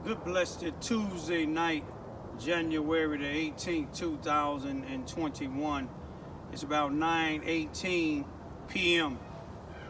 Good blessed Tuesday night, January the 18th, 2021. It's about 9:18 p.m.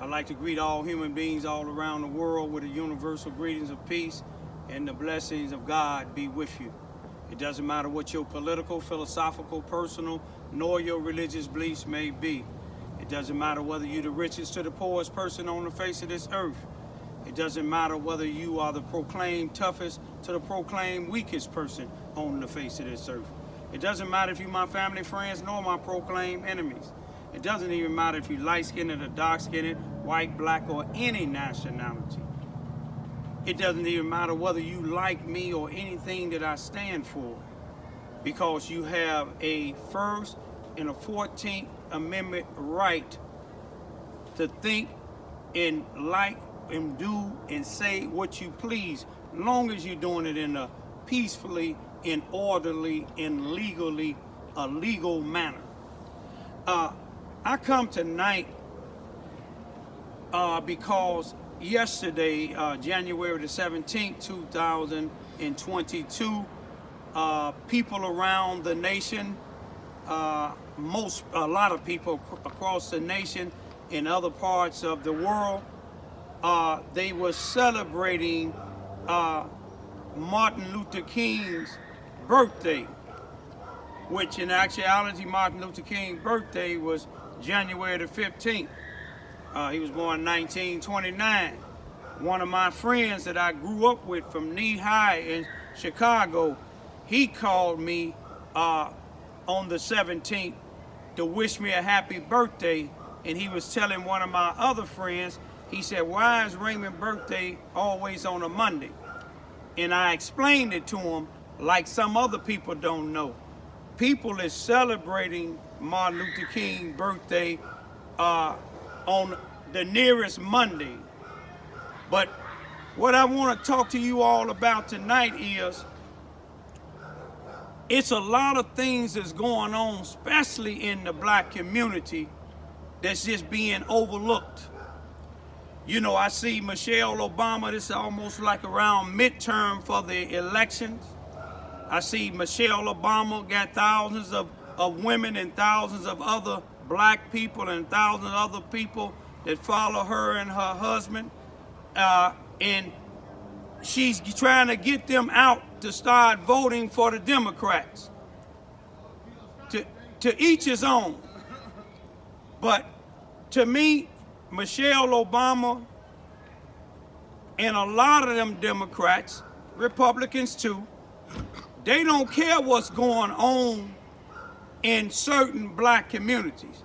I'd like to greet all human beings all around the world with the universal greetings of peace and the blessings of God be with you. It doesn't matter what your political, philosophical, personal, nor your religious beliefs may be. It doesn't matter whether you're the richest to the poorest person on the face of this earth. It doesn't matter whether you are the proclaimed toughest to the proclaimed weakest person on the face of this earth. It doesn't matter if you're my family, friends, nor my proclaimed enemies. It doesn't even matter if you're light-skinned or dark-skinned, white, black, or any nationality. It doesn't even matter whether you like me or anything that I stand for, because you have a First and a 14th Amendment right to think and like and do and say what you please, long as you're doing it in a peacefully and orderly and legally a legal manner. I come tonight because yesterday, January the 17th, 2022, people around the nation, a lot of people across the nation in other parts of the world, they were celebrating Martin Luther King's birthday, which in actuality Martin Luther King's birthday was January the 15th. He was born in 1929. One of my friends that I grew up with from knee high in Chicago, he called me on the 17th to wish me a happy birthday, and he was telling one of my other friends, he said, "Why is Raymond's birthday always on a Monday?" And I explained it to him like some other people don't know. People is celebrating Martin Luther King's birthday on the nearest Monday. But what I want to talk to you all about tonight is it's a lot of things that's going on, especially in the black community, that's just being overlooked. You know, I see Michelle Obama, this is almost like around midterm for the elections. I see Michelle Obama got thousands of women and thousands of other black people and thousands of other people that follow her and her husband. And she's trying to get them out to start voting for the Democrats. To each his own. But to me, Michelle Obama and a lot of them Democrats, Republicans too, they don't care what's going on in certain black communities.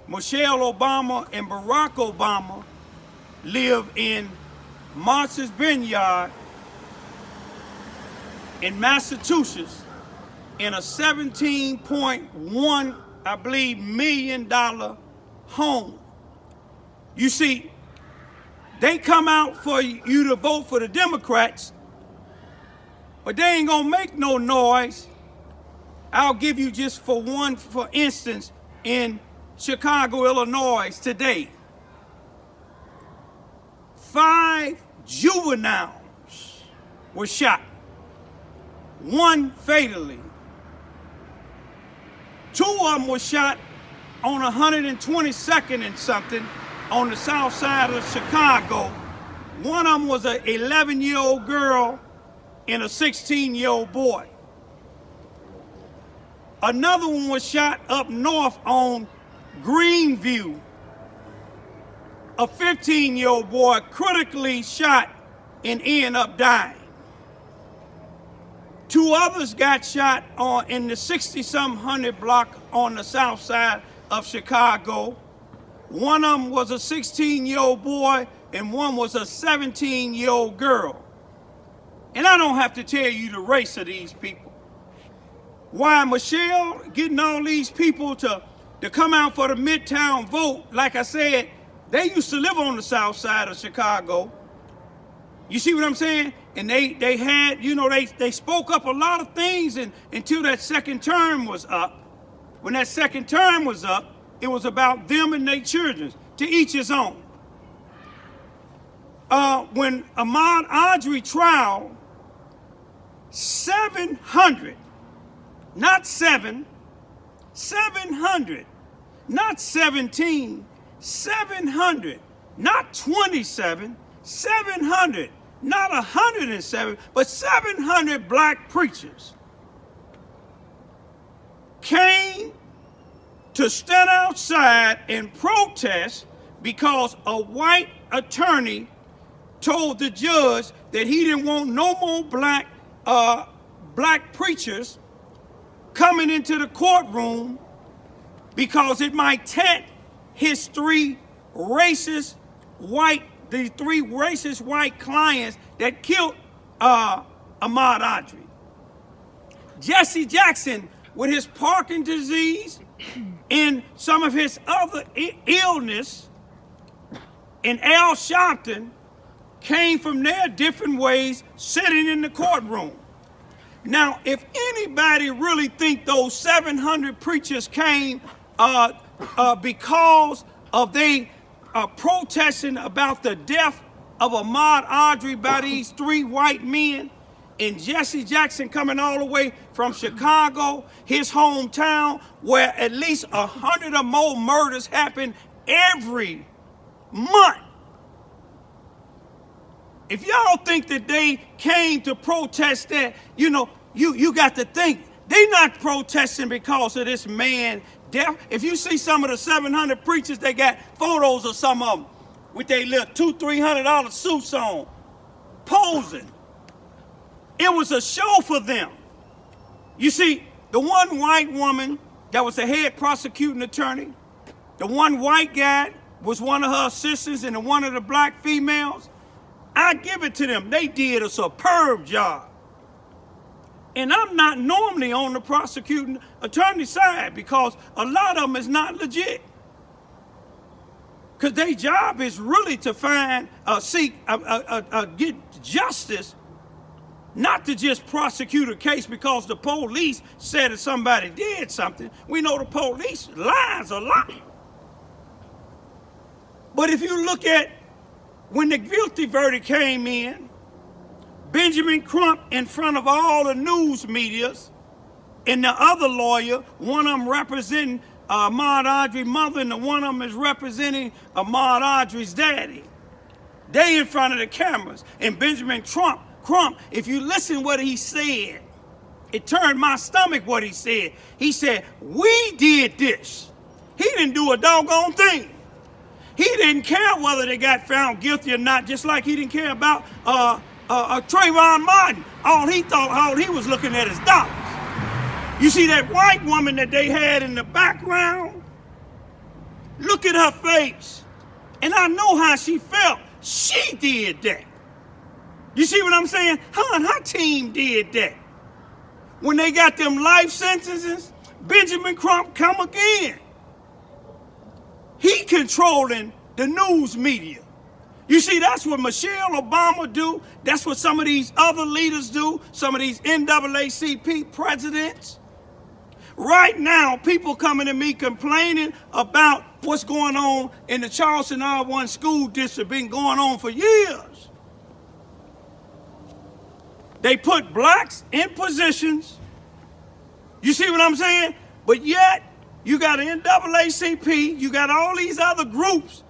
Michelle Obama and Barack Obama live in Martha's Vineyard in Massachusetts in a $17.1, I believe, million home. You see, they come out for you to vote for the Democrats, but they ain't gonna make no noise. I'll give you just for instance, in Chicago, Illinois today, 5 juveniles were shot, 1 fatally. 2 of them were shot on 122nd and something on the south side of Chicago. One of them was an 11-year-old girl and a 16-year-old boy. Another one was shot up north on Greenview. A 15-year-old boy critically shot and ended up dying. 2 others got shot in the 60-something block on the south side of Chicago. One of them was a 16-year-old boy and one was a 17-year-old girl. And I don't have to tell you the race of these people. Why Michelle getting all these people to come out for the midtown vote, like I said, they used to live on the south side of Chicago. You see what I'm saying? And they had, you know, they spoke up a lot of things until that second term was up. When that second term was up, it was about them and their children, to each his own. When Ahmaud Arbery trial 700, not 7, 700, not 17, 700, not 27, 700, not 107, but 700 black preachers came to stand outside and protest because a white attorney told the judge that he didn't want no more black preachers coming into the courtroom because it might taint his three racist white clients that killed Ahmaud Arbery. Jesse Jackson, with his Parkinson's disease and some of his other illness, and Al Sharpton came from their different ways sitting in the courtroom. Now, if anybody really think those 700 preachers came because of they protesting about the death of Ahmaud Arbery by these three white men, and Jesse Jackson coming all the way from Chicago, his hometown, where at least 100 or more murders happen every month. If y'all think that they came to protest that, you got to think, they not protesting because of this man death. If you see some of the 700 preachers, they got photos of some of them with their little $200-300 suits on, posing. It was a show for them. You see, the one white woman that was the head prosecuting attorney, the one white guy was one of her assistants, and one of the black females, I give it to them. They did a superb job. And I'm not normally on the prosecuting attorney side because a lot of them is not legit. Because their job is really to find, get justice, not to just prosecute a case because the police said that somebody did something. We know the police lies a lot. But if you look at when the guilty verdict came in, Benjamin Crump, in front of all the news medias, and the other lawyer, one of them representing Ahmaud Arbery's mother, and the one of them is representing Ahmaud Arbery's daddy. They in front of the cameras. And Benjamin Crump, if you listen what he said, it turned my stomach what he said. He said, we did this. He didn't do a doggone thing. He didn't care whether they got found guilty or not, just like he didn't care about Trayvon Martin. All he was looking at is dollars. You see that white woman that they had in the background? Look at her face. And I know how she felt. She did that. You see what I'm saying? Her and her team did that. When they got them life sentences, Benjamin Crump come again. He controlling the news media. You see, that's what Michelle Obama do. That's what some of these other leaders do. Some of these NAACP presidents. Right now, people coming to me complaining about what's going on in the Charleston R1 school district, been going on for years. They put blacks in positions. You see what I'm saying? But yet, you got an NAACP, you got all these other groups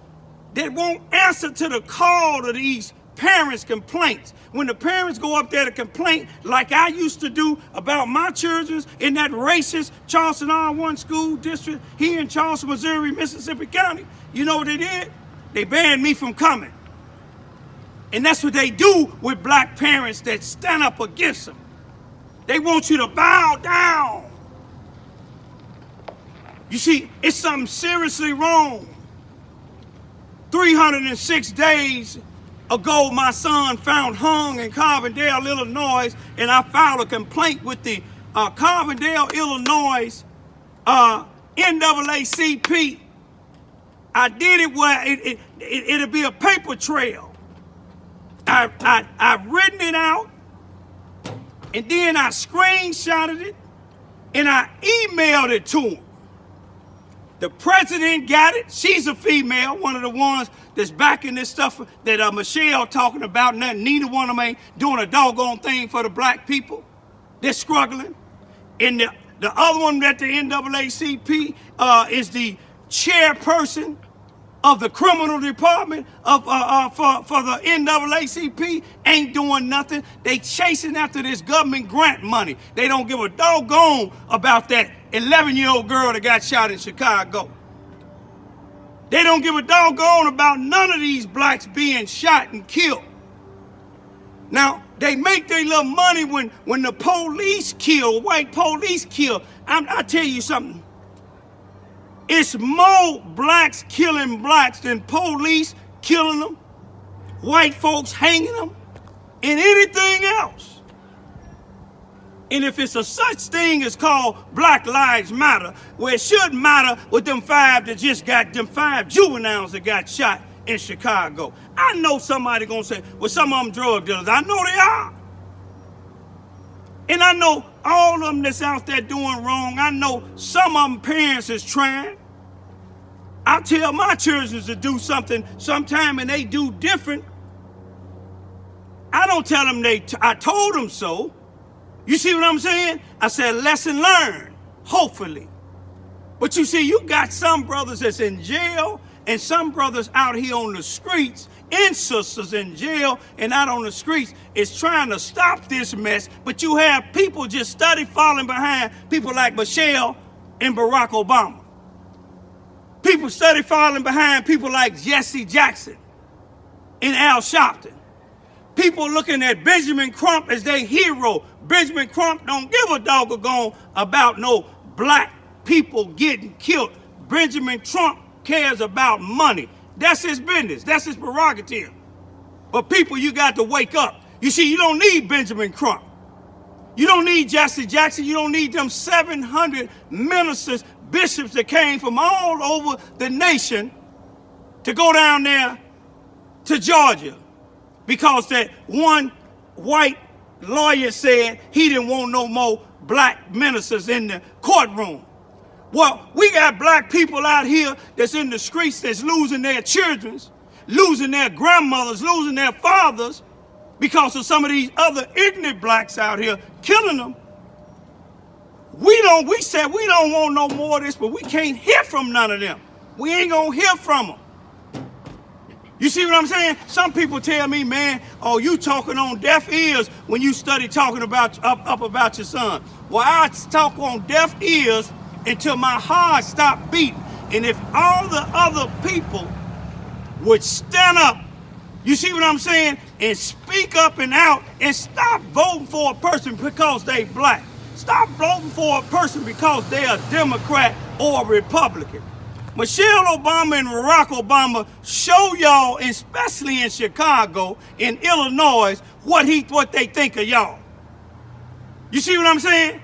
that won't answer to the call of these parents' complaints. When the parents go up there to complain, like I used to do about my children in that racist Charleston R1 school district here in Charleston, Missouri, Mississippi County, you know what they did? They banned me from coming. And that's what they do with black parents that stand up against them. They want you to bow down. You see, it's something seriously wrong. 306 days ago, my son found hung in Carbondale, Illinois, and I filed a complaint with the Carbondale, Illinois NAACP. I did it where it'll be a paper trail. I've written it out, and then I screenshotted it, and I emailed it to him. The president got it. She's a female, one of the ones that's backing this stuff that Michelle talking about. Neither one of them ain't doing a doggone thing for the black people. They're struggling. And the other one at the NAACP is the chairperson of the criminal department for the NAACP. Ain't doing nothing. They chasing after this government grant money. They don't give a doggone about that 11-year-old girl that got shot in Chicago. They don't give a doggone about none of these blacks being shot and killed. Now, they make their little money when the police kill, white police kill. I tell you something. It's more blacks killing blacks than police killing them, white folks hanging them, and anything else. And if it's a such thing as called Black Lives Matter, well, it should matter with them five juveniles that got shot in Chicago. I know somebody gonna say, well, some of them drug dealers. I know they are. And I know all of them that's out there doing wrong. I know some of them parents is trying. I tell my children to do something sometime and they do different. I don't tell them I told them so. You see what I'm saying? I said, lesson learned, hopefully. But you see, you got some brothers that's in jail and some brothers out here on the streets and sisters in jail and out on the streets is trying to stop this mess. But you have people just steady falling behind people like Michelle and Barack Obama. People steady falling behind people like Jesse Jackson and Al Sharpton. People looking at Benjamin Crump as their hero. Benjamin Crump don't give a doggone about no black people getting killed. Benjamin Trump cares about money. That's his business. That's his prerogative. But people, you got to wake up. You see, you don't need Benjamin Crump. You don't need Jesse Jackson. You don't need them 700 ministers, bishops that came from all over the nation to go down there to Georgia because that one white lawyer said he didn't want no more black ministers in the courtroom. Well, we got black people out here that's in the streets that's losing their children, losing their grandmothers, losing their fathers because of some of these other ignorant blacks out here killing them. We said we don't want no more of this, but we can't hear from none of them. We ain't gonna hear from them. You see what I'm saying? Some people tell me, man, oh, you talking on deaf ears when you study talking about up about your son. Well, I talk on deaf ears until my heart stopped beating. And if all the other people would stand up, you see what I'm saying, and speak up and out and stop voting for a person because they black. Stop voting for a person because they're a Democrat or a Republican. Michelle Obama and Barack Obama show y'all, especially in Chicago, in Illinois, what they think of y'all. You see what I'm saying?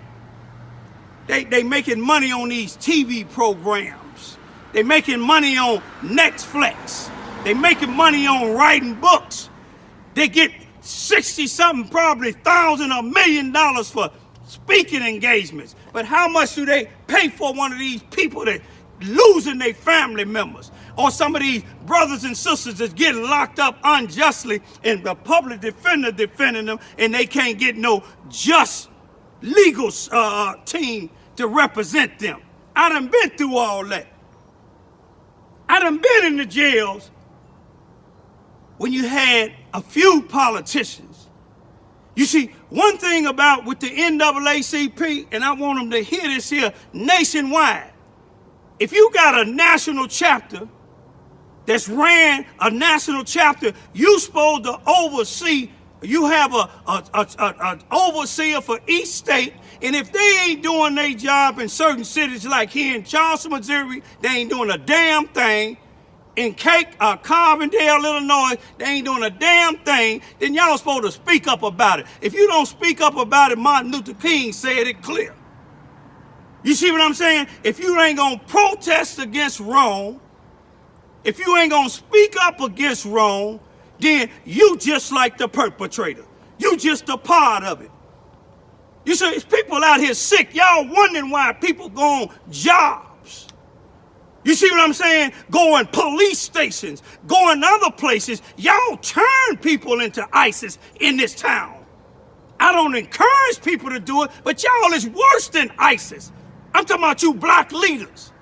They making money on these TV programs. They making money on Netflix. They making money on writing books. They get 60-something, probably $1,000 or $1 million for speaking engagements. But how much do they pay for one of these people that losing their family members? Or some of these brothers and sisters that's getting locked up unjustly and the public defender defending them and they can't get no just legal team to represent them. I done been through all that. I done been in the jails when you had a few politicians. You see, one thing about with the NAACP, and I want them to hear this here nationwide, if you got a national chapter that's ran a national chapter, you supposed to oversee. You have a overseer for each state, and if they ain't doing their job in certain cities like here in Charleston, Missouri, they ain't doing a damn thing. In Carbondale, Illinois, they ain't doing a damn thing, then y'all supposed to speak up about it. If you don't speak up about it, Martin Luther King said it clear. You see what I'm saying? If you ain't gonna protest against wrong, if you ain't gonna speak up against wrong, then you just like the perpetrator. You just a part of it. You see, it's people out here sick. Y'all wondering why people go on jobs. You see what I'm saying? Going police stations, going other places. Y'all turn people into ISIS in this town. I don't encourage people to do it, but y'all is worse than ISIS. I'm talking about you black leaders.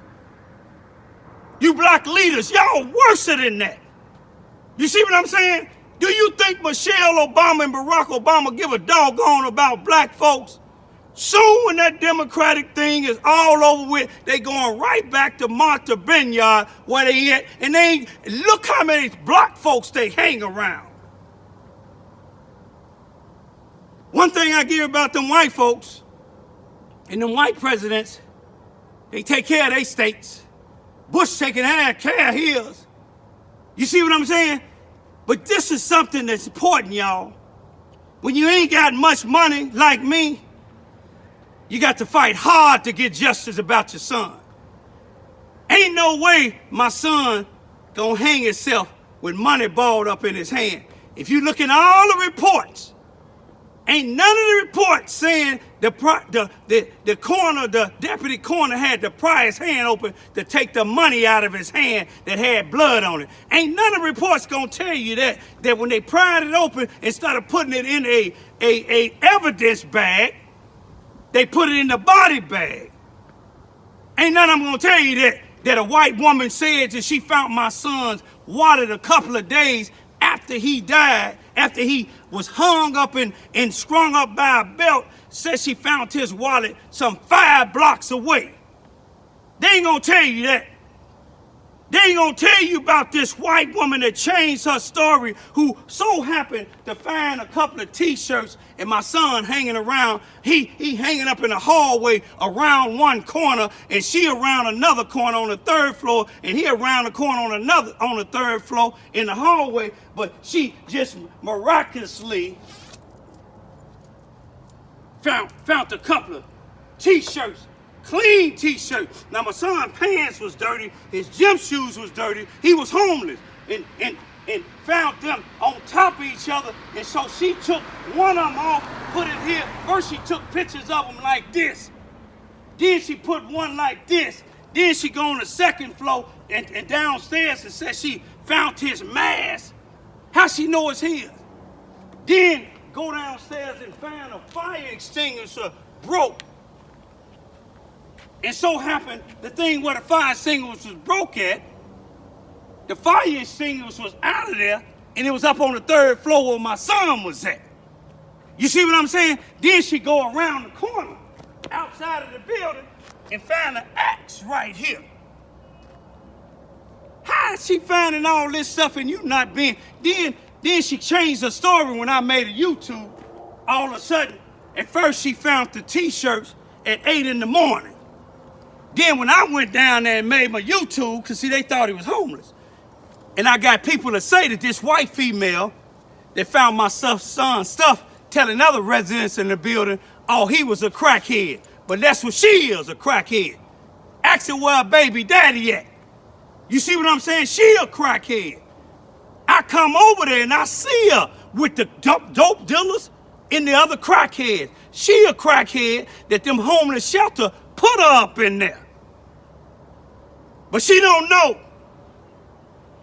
You black leaders, y'all worse than that. You see what I'm saying? Do you think Michelle Obama and Barack Obama give a doggone about black folks? Soon when that Democratic thing is all over with, they going right back to Martha Vineyard where they at, and they look how many black folks they hang around. One thing I give about them white folks and them white presidents, they take care of their states. Bush taking care of his. You see what I'm saying? But this is something that's important, y'all. When you ain't got much money like me, you got to fight hard to get justice about your son. Ain't no way my son gonna hang himself with money balled up in his hand. If you look at all the reports, ain't none of the reports saying the deputy coroner had to pry his hand open to take the money out of his hand that had blood on it. Ain't none of the reports gonna tell you that when they pried it open and started putting it in a evidence bag, they put it in the body bag. Ain't none of them gonna tell you that a white woman said that she found my son's wallet a couple of days after he died, after he was hung up and strung up by a belt, said she found his wallet some 5 blocks away. They ain't gonna tell you that. They ain't gonna tell you about this white woman that changed her story, who so happened to find a couple of t-shirts and my son hanging around. He hanging up in the hallway around one corner, and she around another corner on the 3rd floor, and he around the corner on the 3rd floor in the hallway. But she just miraculously found a couple of t-shirts. Clean t-shirt. Now my son's pants was dirty, his gym shoes was dirty, he was homeless, and found them on top of each other, and so she took one of them off, put it here. First she took pictures of them like this, then she put one like this, then she go on the 2nd floor and downstairs and said she found his mask. How she know it's his? Then go downstairs and find a fire extinguisher broke. And so happened, the thing where the fire extinguisher was broke at, the fire extinguisher was out of there, and it was up on the 3rd floor where my son was at. You see what I'm saying? Then she go around the corner, outside of the building, and find an axe right here. How is she finding all this stuff and you not being? Then she changed her story when I made a YouTube. All of a sudden, at first she found the t-shirts at 8 in the morning. Then when I went down there and made my YouTube, because see, they thought he was homeless. And I got people to say that this white female that found my son's stuff telling other residents in the building, oh, he was a crackhead. But that's what she is, a crackhead. Ask her where her baby daddy at. You see what I'm saying? She a crackhead. I come over there and I see her with the dope dealers and the other crackheads. She a crackhead that them homeless shelter put her up in there. But she don't know.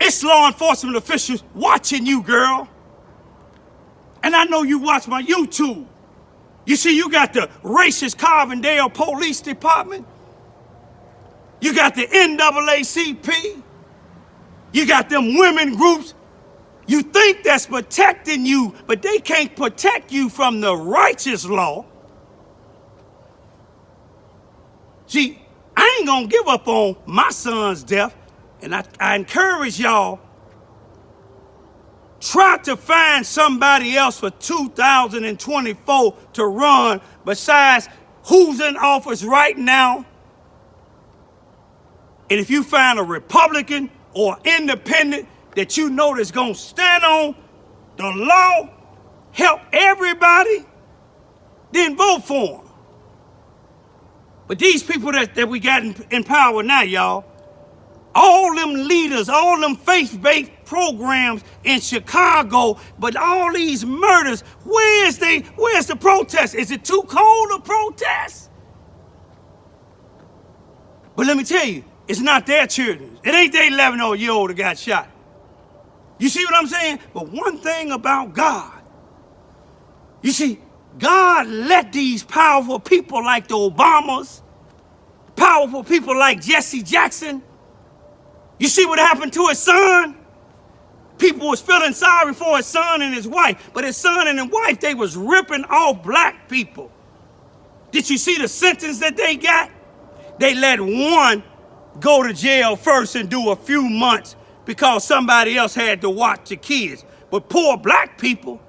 It's law enforcement officials watching you, girl. And I know you watch my YouTube. You see, you got the racist Carbondale Police Department. You got the NAACP. You got them women groups. You think that's protecting you, but they can't protect you from the righteous law. See, I ain't gonna give up on my son's death, and I encourage y'all, try to find somebody else for 2024 to run besides who's in office right now. And if you find a Republican or independent that you know that's gonna stand on the law, help everybody, then vote for them. But these people that we got in power now, y'all, all them leaders, all them faith-based programs in Chicago, but all these murders, where's the protest? Is it too cold to protest? But let me tell you, it's not their children. It ain't their 11-year-old that got shot. You see what I'm saying? But one thing about God, you see, God let these powerful people like the Obamas, powerful people like Jesse Jackson, you see what happened to his son? People was feeling sorry for his son and his wife, but his son and his wife, they was ripping off black people. Did you see the sentence that they got? They let one go to jail first and do a few months because somebody else had to watch the kids. But poor black people,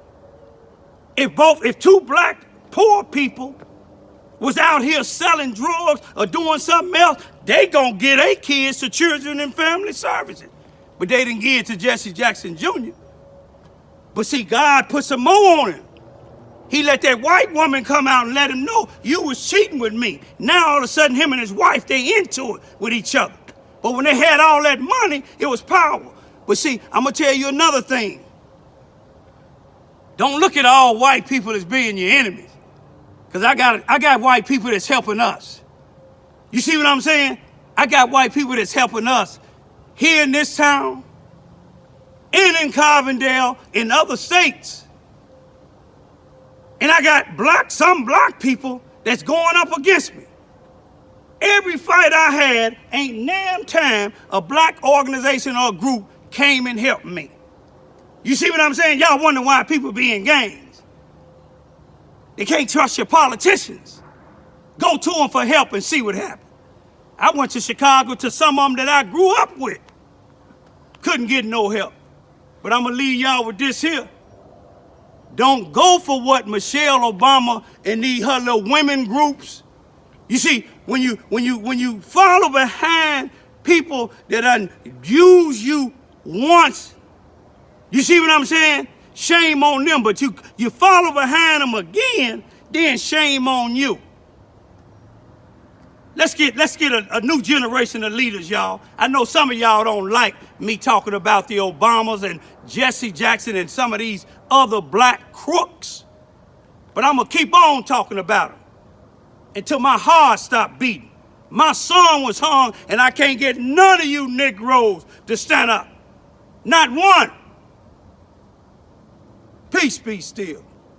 if two black poor people was out here selling drugs or doing something else, they gonna get their kids to Children and Family Services. But they didn't give it to Jesse Jackson Jr. But see, God put some more on him. He let that white woman come out and let him know, you was cheating with me. Now all of a sudden, him and his wife, they into it with each other. But when they had all that money, it was power. But see, I'm gonna tell you another thing. Don't look at all white people as being your enemies. Because I got white people that's helping us. You see what I'm saying? I got white people that's helping us here in this town, and in Carbondale, in other states. And I got some black people that's going up against me. Every fight I had, ain't damn time a black organization or group came and helped me. You see what I'm saying? Y'all wonder why people be in gangs. They can't trust your politicians. Go to them for help and see what happens. I went to Chicago to some of them that I grew up with. Couldn't get no help. But I'm gonna leave y'all with this here. Don't go for what Michelle Obama and her little women groups. You see, when you follow behind people that use you once, you see what I'm saying? Shame on them, but you follow behind them again, then shame on you. Let's get a new generation of leaders, y'all. I know some of y'all don't like me talking about the Obamas and Jesse Jackson and some of these other black crooks, but I'm gonna keep on talking about them until my heart stop beating. My son was hung, and I can't get none of you Negroes to stand up. Not one. Peace be still.